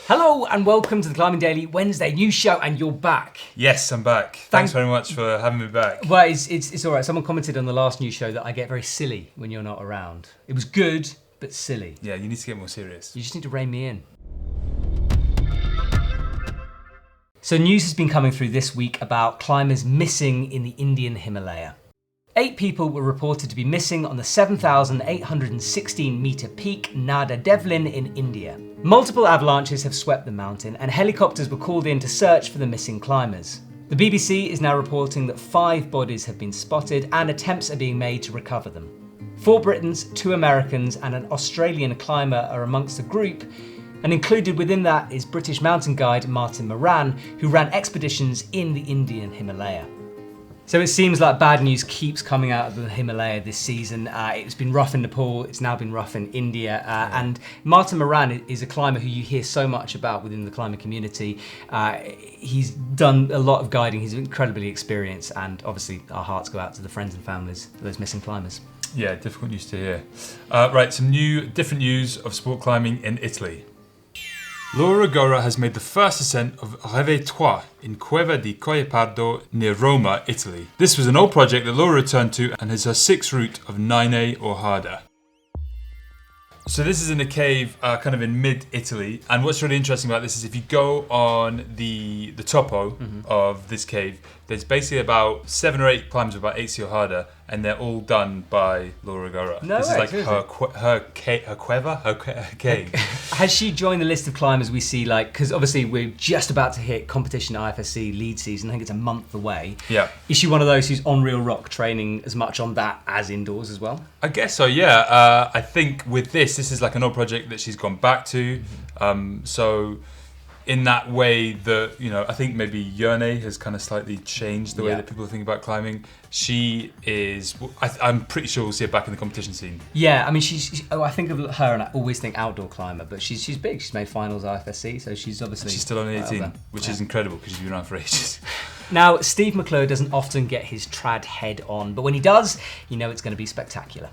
Hello and welcome to the Climbing Daily Wednesday news show, and you're back. Yes, I'm back. Thanks very much for having me back. Well, it's all right. Someone commented on the last news show that I get very silly when you're not around. It was good, but silly. Yeah, you need to get more serious. You just need to rein me in. So news has been coming through this week about climbers missing in the Indian Himalaya. 8 people were reported to be missing on the 7,816 metre peak Nada Devlin in India. Multiple avalanches have swept the mountain and helicopters were called in to search for the missing climbers. The BBC is now reporting that 5 bodies have been spotted and attempts are being made to recover them. 4 Britons, 2 Americans and an Australian climber are amongst the group, and included within that is British mountain guide Martin Moran, who ran expeditions in the Indian Himalaya. So it seems like bad news keeps coming out of the Himalaya this season. It's been rough in Nepal, it's now been rough in India, and Martin Moran is a climber who you hear so much about within the climbing community. He's done a lot of guiding, he's incredibly experienced, and obviously our hearts go out to the friends and families of those missing climbers. Yeah, difficult news to hear. Right, some different news of sport climbing in Italy. Laura Gora has made the first ascent of Rêve 3 in Cueva di Coiepardo near Roma, Italy. This was an old project that Laura returned to and is her 6th route of 9A or harder. So this is in a cave kind of in mid-Italy, and what's really interesting about this is if you go on the topo of this cave, there's basically about 7 or 8 climbs of about 8C or harder, and they're all done by Laura Gora. No this way, is like her cave. Has she joined the list of climbers we see, like, because obviously we're just about to hit competition IFSC lead season, I think it's a month away. Yeah. Is she one of those who's on real rock training as much on that as indoors as well? I guess so, yeah. I think with this is like an old project that she's gone back to. So in that way, I think maybe Yone has kind of slightly changed the way that people think about climbing. She is, I'm pretty sure we'll see her back in the competition scene. Yeah, I mean, I think of her and I always think outdoor climber, but she's big. She's made finals IFSC, so she's obviously... She's still on 18, which is incredible because she's been around for ages. Now, Steve McClure doesn't often get his trad head on, but when he does, you know it's going to be spectacular.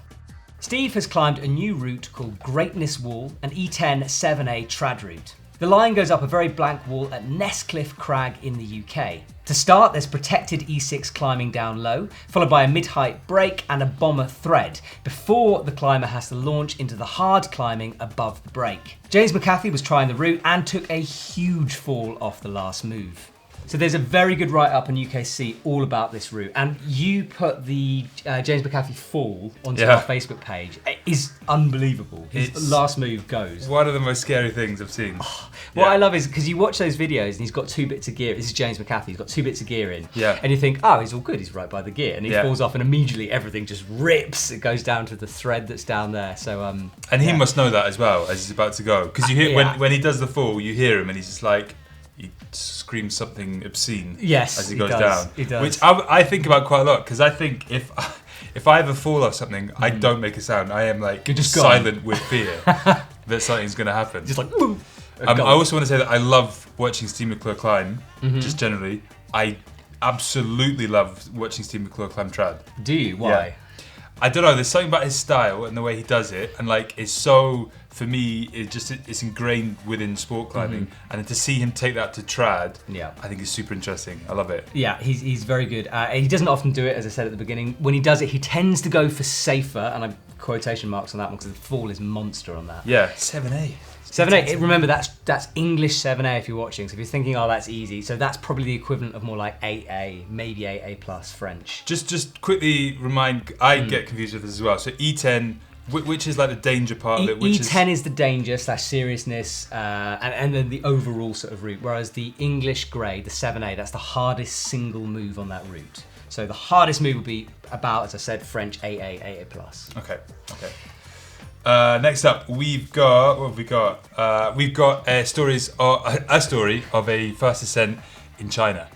Steve has climbed a new route called Greatness Wall, an E10 7A trad route. The line goes up a very blank wall at Nesscliffe Crag in the UK. To start, there's protected E6 climbing down low, followed by a mid-height break and a bomber thread, before the climber has to launch into the hard climbing above the break. James McCaffey was trying the route and took a huge fall off the last move. So there's a very good write-up on UKC all about this route, and you put the James McCaffey fall onto our Facebook page. It is unbelievable. His last move goes. One of the most scary things I've seen. What I love is, because you watch those videos and he's got 2 bits of gear. This is James McCaffey, he's got 2 bits of gear in. Yeah. And you think, oh, he's all good, he's right by the gear. And he falls off and immediately everything just rips. It goes down to the thread that's down there. So and he must know that as well as he's about to go. Because you hear when he does the fall, you hear him and he's just like, he screams something obscene as he goes down. He does. Which I think about quite a lot, because I think if I ever fall off something, I don't make a sound. I am like just silent with fear that something's going to happen. Just like, I also want to say that I love watching Steve McClure climb, just generally. I absolutely love watching Steve McClure climb trad. Do you? Why? Yeah. I don't know, there's something about his style and the way he does it, and like it's so, for me, it's ingrained within sport climbing, and then to see him take that to trad, I think is super interesting. I love it. Yeah, he's very good. He doesn't often do it, as I said at the beginning. When he does it, he tends to go for safer, and I'm quotation marks on that one because the fall is monster on that. Yeah, 7A. 7A, remember that's English 7A if you're watching, so if you're thinking, oh, that's easy, so that's probably the equivalent of more like 8A, maybe 8A plus French. Just quickly remind, I get confused with this as well, so E10, which is like the danger part of it? E10 is the danger / seriousness, and then the overall sort of route, whereas the English grade, the 7A, that's the hardest single move on that route. So the hardest move would be about, as I said, French 8A, 8A plus. Okay. Next up, we've got what have we got? We've got a story of a first ascent in China.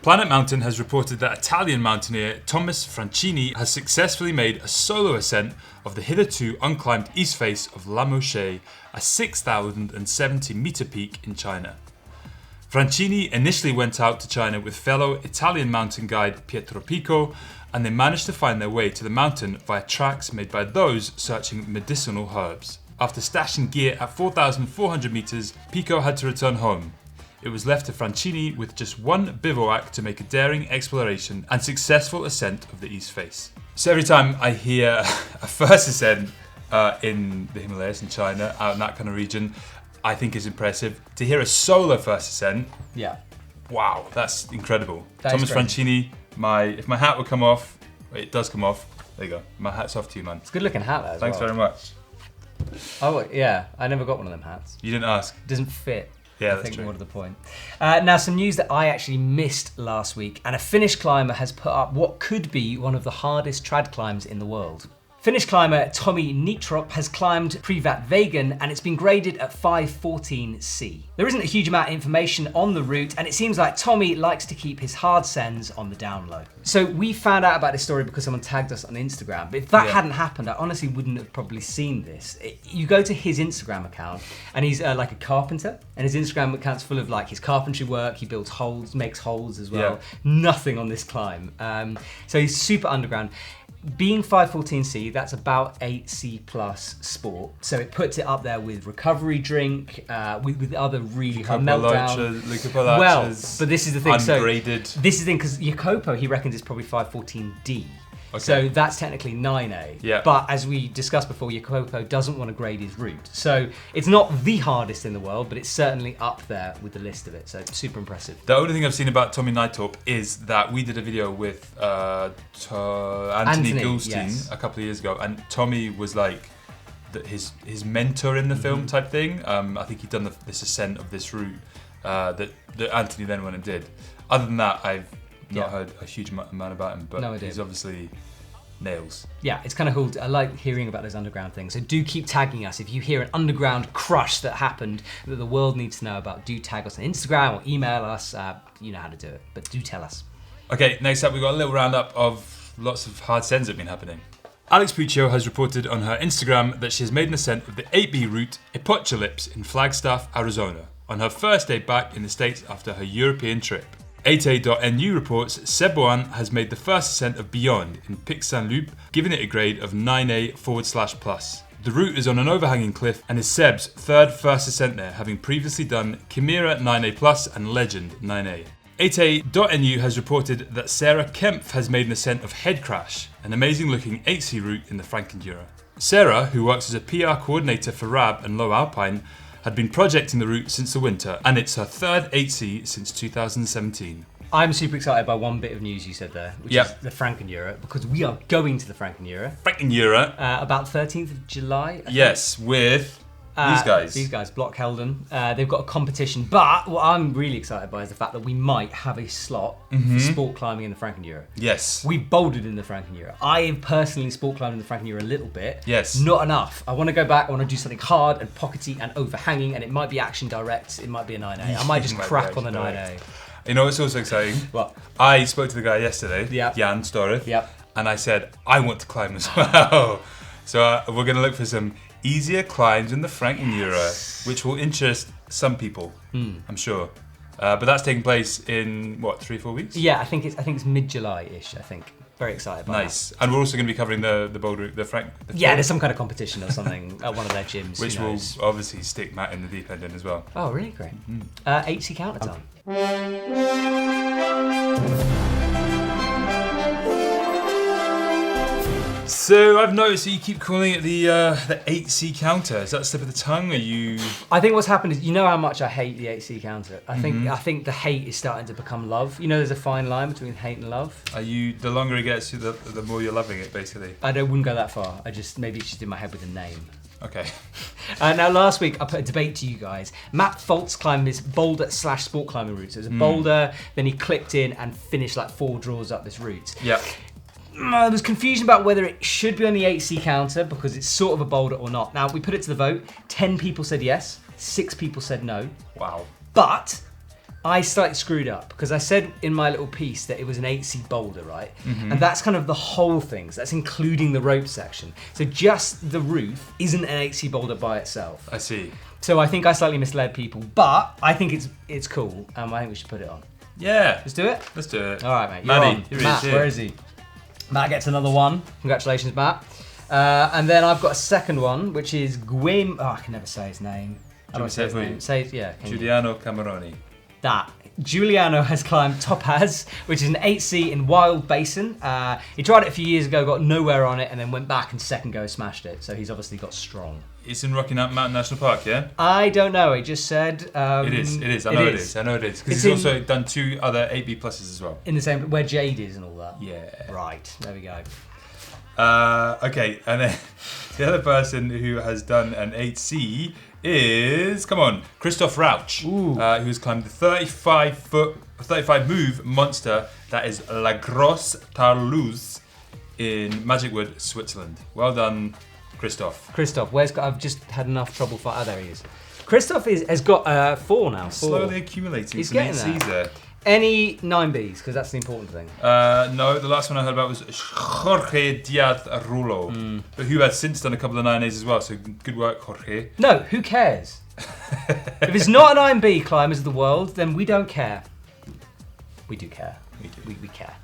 Planet Mountain has reported that Italian mountaineer Thomas Francini has successfully made a solo ascent of the hitherto unclimbed east face of La Moche, a 6,070 metre peak in China. Francini initially went out to China with fellow Italian mountain guide Pietro Pico, and they managed to find their way to the mountain via tracks made by those searching medicinal herbs. After stashing gear at 4,400 metres, Pico had to return home. It was left to Francini with just one bivouac to make a daring exploration and successful ascent of the East Face. So every time I hear a first ascent in the Himalayas in China, out in that kind of region, I think is impressive. To hear a solo first ascent, wow, that's incredible. Thomas Francini, if my hat would come off, it does come off. There you go. My hat's off to you, man. It's a good looking hat there as Thanks well. very much. Oh yeah, I never got one of them hats. You didn't ask. It doesn't fit. Yeah, I think true. more to the point. Now, some news that I actually missed last week, and a Finnish climber has put up what could be one of the hardest trad climbs in the world. Finnish climber Tommy Nitrop has climbed Privat Vägen, and it's been graded at 514C. There isn't a huge amount of information on the route, and it seems like Tommy likes to keep his hard sends on the down low. So we found out about this story because someone tagged us on Instagram, but if that hadn't happened, I honestly wouldn't have probably seen this. You go to his Instagram account, and he's like a carpenter, and his Instagram account's full of like his carpentry work. He builds holes, makes holes as well. Nothing on this climb. So he's super underground. Being 514C, that's about 8C plus sport. So it puts it up there with Recovery Drink, with other really hard meltdown. Well, but this is the thing. Ungraded. So this is the thing, because Jacopo, he reckons it's probably 514D. Okay. So that's technically 9A. Yeah. But as we discussed before, Jacopo doesn't want to grade his route. So it's not the hardest in the world, but it's certainly up there with the list of it. So super impressive. The only thing I've seen about Tommy Nitrop is that we did a video with Anthony Goulstein a couple of years ago, and Tommy was like his mentor in the film type thing. I think he'd done this ascent of this route that Anthony then went and did. Other than that, I've not heard a huge amount about him, but he's obviously nails. Yeah, it's kind of cool. I like hearing about those underground things. So do keep tagging us. If you hear an underground crush that happened that the world needs to know about, do tag us on Instagram or email us. You know how to do it, but do tell us. Okay, next up we've got a little roundup of lots of hard sends that have been happening. Alex Puccio has reported on her Instagram that she has made an ascent of the 8B route Epochalypse in Flagstaff, Arizona, on her first day back in the States after her European trip. 8A.nu reports Seboan has made the first ascent of Beyond in Pic Saint-Loup, giving it a grade of 9A/+. The route is on an overhanging cliff and is Seb's third first ascent there, having previously done Chimera 9A+ and Legend 9A. 8A.nu has reported that Sarah Kempf has made an ascent of Head Crash, an amazing looking 8C route in the Frankenjura. Sarah, who works as a PR coordinator for RAB and Low Alpine, had been projecting the route since the winter, and it's her third 8C since 2017. I'm super excited by one bit of news you said there, which is the Frankenjura, because we are going to the Frankenjura. About 13th of July. Yes, with these guys. These guys, Block Heldon. They've got a competition, but what I'm really excited by is the fact that we might have a slot for sport climbing in the Frankenjura. Yes. We bouldered in the Frankenjura. I personally sport climbed in the Frankenjura a little bit. Yes. Not enough. I want to go back, I want to do something hard and pockety and overhanging, and it might be action direct, it might be a 9A. I might just crack on the 9A. You know what's also exciting? What? I spoke to the guy yesterday, Jan Storeth, and I said, I want to climb as well. So we're going to look for some easier climbs in the Frankenjura, which will interest some people, I'm sure. But that's taking place in, what, 3-4 weeks? Yeah, I think it's mid-July-ish, I think. Very excited by Nice. And we're also going to be covering the boulder, there's some kind of competition or something at one of their gyms. Which will obviously stick Matt in the deep end in as well. Oh, really? Great. 8C counter time. So I've noticed that you keep calling it the 8C counter. Is that a slip of the tongue? Are you? I think what's happened is, you know how much I hate the 8C counter. I think the hate is starting to become love. You know, there's a fine line between hate and love. Are you? The longer it gets, the more you're loving it, basically. Wouldn't go that far. Maybe it's just in my head with a name. Okay. Now, last week I put a debate to you guys. Matt Foltz climbed this boulder/sport climbing route. So it was a boulder, then he clipped in and finished like 4 draws up this route. Yeah. There was confusion about whether it should be on the 8C counter because it's sort of a boulder or not. Now, we put it to the vote. 10 people said yes, 6 people said no. Wow. But I slightly screwed up because I said in my little piece that it was an 8C boulder, right? And that's kind of the whole thing. So that's including the rope section. So just the roof isn't an 8C boulder by itself. I see. So I think I slightly misled people, but I think it's cool. I think we should put it on. Yeah. Let's do it? Let's do it. All right, mate. Maddie, Matt, where is he? Matt gets another one. Congratulations, Matt. And then I've got a second one, which is Guim. Oh, I can never say his name. I don't say say his name. Say it, yeah. Giuliano Cameroni. That. Giuliano has climbed Topaz, which is an 8C in Wild Basin. He tried it a few years ago, got nowhere on it, and then went back and second go smashed it. So he's obviously got strong. It's in Rocky Mountain National Park, yeah? I don't know. He just said... It is. I know it is. Because he's also done 2 other 8B pluses as well. In the same... Where Jade is and all that. Yeah. Right. There we go. Okay, and then the other person who has done an 8C is, come on, Christoph Rauch, who has climbed the 35 move monster that is La Grosse Tarlouse in Magic Wood, Switzerland. Well done, Christoph. Christoph, I've just had enough trouble for... Oh, there he is. Christoph has got 4 now. 4. Slowly accumulating some 8Cs there. Any 9Bs, because that's the important thing. No, the last one I heard about was Jorge Diaz Rulo, but who has since done a couple of 9As as well, so good work, Jorge. No, who cares? If it's not an 9B climbers of the world, then we don't care. We do care. We do. We care.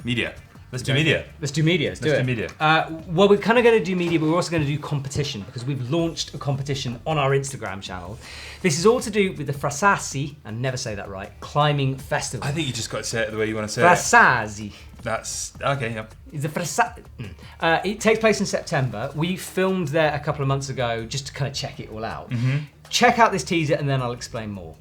Media. Let's do media. Let's do media. Let's do media. Well, we're kind of going to do media, but we're also going to do competition because we've launched a competition on our Instagram channel. This is all to do with the Frasassi, and never say that right, climbing festival. I think you just got to say it the way you want to say Frasassi. That's okay. Yeah. It's the it takes place in September. We filmed there a couple of months ago just to kind of check it all out. Check out this teaser, and then I'll explain more.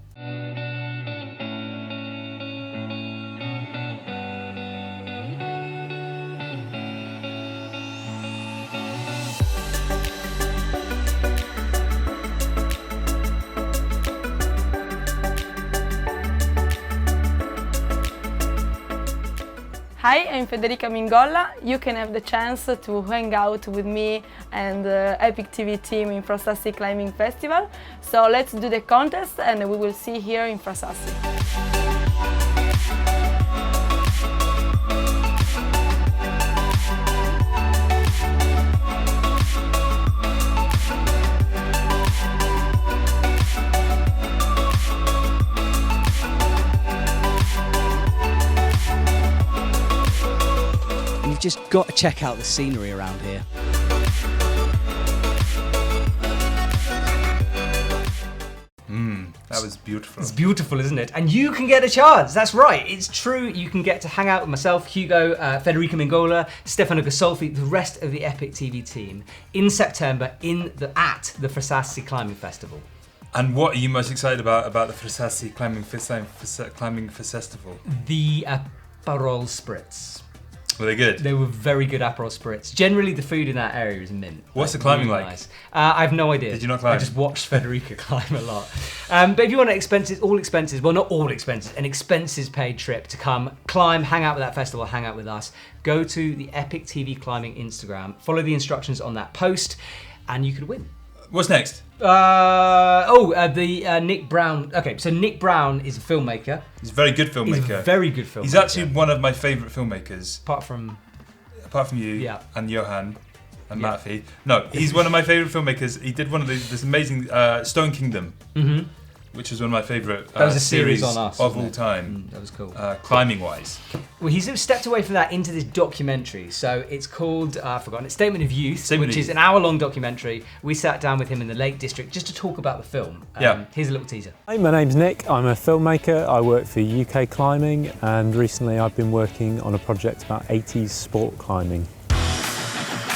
Hi, I'm Federica Mingolla. You can have the chance to hang out with me and the EpicTV team in Frasassi Climbing Festival. So let's do the contest and we will see here in Frasassi. You've just got to check out the scenery around here. That was beautiful. It's beautiful, isn't it? And you can get a chance. That's right. It's true. You can get to hang out with myself, Hugo, Federica Mingolla, Stefano Gasolfi, the rest of the Epic TV team in September at the Frasassi Climbing Festival. And what are you most excited about the Frasassi Climbing Festival? The Aperol Spritz. Were they good? They were very good Aperol Spritz. Generally, the food in that area is mint. What's the climbing really like? Nice. I have no idea. Did you not climb? I just watched Federica climb a lot. But if you want all expenses, well, not all expenses, an expenses paid trip to come climb, hang out with that festival, hang out with us, go to the Epic TV Climbing Instagram, follow the instructions on that post, and you could win. What's next? Nick Brown. Okay, so Nick Brown is a filmmaker. He's a very good filmmaker. He's a very good filmmaker. He's actually one of my favourite filmmakers. Apart from you and Johan and Matthew. No, he's one of my favourite filmmakers. He did one of this amazing Stone Kingdom, which was one of my favourite that was a series on us, of all time. That was cool. Climbing-wise. Well, he's stepped away from that into this documentary. So it's called, I've forgotten it, Statement of Youth, which is an hour-long documentary. We sat down with him in the Lake District just to talk about the film. Here's a little teaser. Hi, my name's Nick. I'm a filmmaker. I work for UK Climbing, and recently I've been working on a project about 80s sport climbing.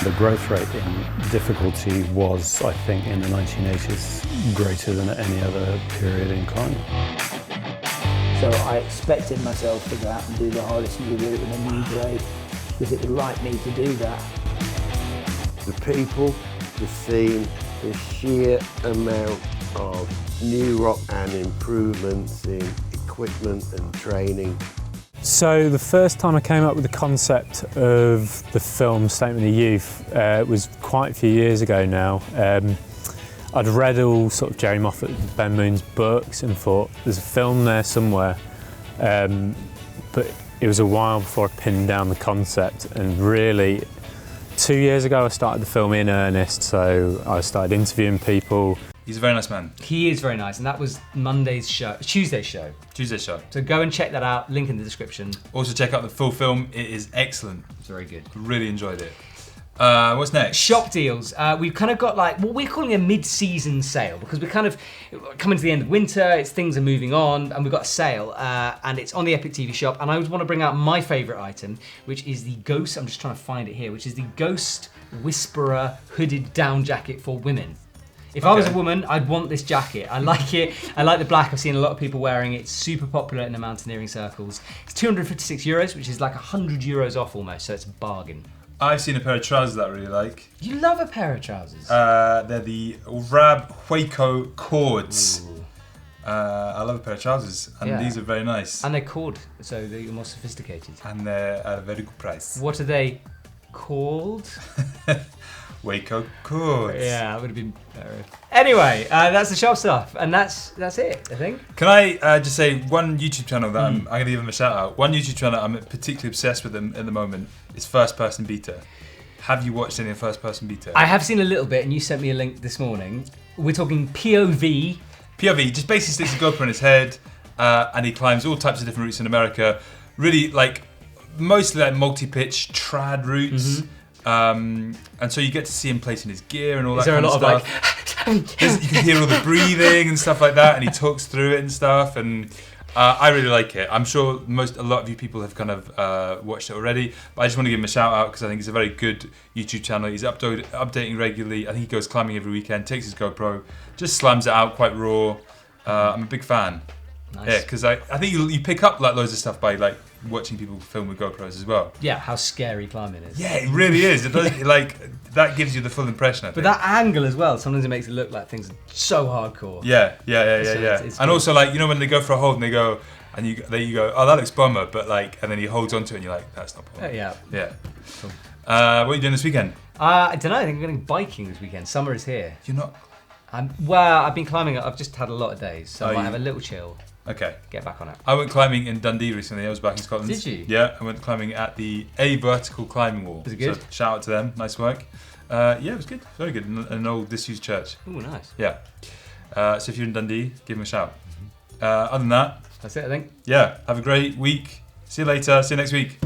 The growth rate in difficulty was, I think, in the 1980s greater than at any other period in climbing. So I expected myself to go out and do the hardest new route in a new grade because it would like me to do that. The people, the scene, the sheer amount of new rock and improvements in equipment and training. So the first time I came up with the concept of the film Statement of Youth was quite a few years ago now. I'd read all sort of Jerry Moffat and Ben Moon's books and thought there's a film there somewhere, but it was a while before I pinned down the concept, and really 2 years ago I started the film in earnest, so I started interviewing people. He's a very nice man. He is very nice, and that was Tuesday's show. Tuesday's show. So go and check that out, link in the description. Also check out the full film, it is excellent. It's very good. Really enjoyed it. What's next? Shop deals. We've kind of got like what we're calling a mid-season sale because we're kind of coming to the end of winter, things are moving on, and we've got a sale, and it's on the EpicTV shop, and I always want to bring out my favourite item, which is the Ghost, I'm just trying to find it here, which is the Ghost Whisperer hooded down jacket for women. If I was a woman, I'd want this jacket. I like it. I like the black. I've seen a lot of people wearing it. It's super popular in the mountaineering circles. It's €256, which is like €100 off almost, so it's a bargain. I've seen a pair of trousers that I really like. You love a pair of trousers. They're the Rab Hueco cords. I love a pair of trousers, and these are very nice. And they're cord, so they're more sophisticated. And they're at a very good price. What are they called? Hueco cords. Yeah, that would have been better. Anyway, that's the shop stuff, and that's it, I think. Can I just say one YouTube channel that I'm going to give them a shout out. One YouTube channel I'm particularly obsessed with them at the moment is First Person Beta. Have you watched any of First Person Beta? I have seen a little bit, and you sent me a link this morning. We're talking POV. POV, just basically sticks a GoPro on his head, and he climbs all types of different routes in America. Really, like, mostly like multi-pitch trad routes. And so you get to see him placing his gear and all that kind of stuff. You can hear all the breathing and stuff like that, and he talks through it and stuff, and I really like it. I'm sure a lot of you people have kind of watched it already, but I just want to give him a shout out because I think it's a very good YouTube channel. He's updating regularly. I think he goes climbing every weekend, takes his GoPro, just slams it out quite raw. I'm a big fan. Nice. Yeah, because I think you pick up like loads of stuff by like watching people film with GoPros as well. Yeah, how scary climbing is. Yeah, it really is. It does, like that gives you the full impression. I think. But that angle as well, sometimes it makes it look like things are so hardcore. Yeah. It's and cool. also like when they go for a hold and they go, and you go, oh that looks bummer, but like, and then he holds onto it and you're like, that's not bummer. Yeah. Cool. What are you doing this weekend? I don't know. I think I'm going biking this weekend. Summer is here. You're not. Well, I've been climbing. I've just had a lot of days, so I might have a little chill. Okay. Get back on it. I went climbing in Dundee recently. I was back in Scotland. Did you? Yeah, I went climbing at the A Vertical Climbing Wall. Was it good? So shout out to them. Nice work. Yeah, it was good. Very good. In an old disused church. Oh, nice. Yeah. So if you're in Dundee, give them a shout. Other than that, that's it, I think. Yeah. Have a great week. See you later. See you next week.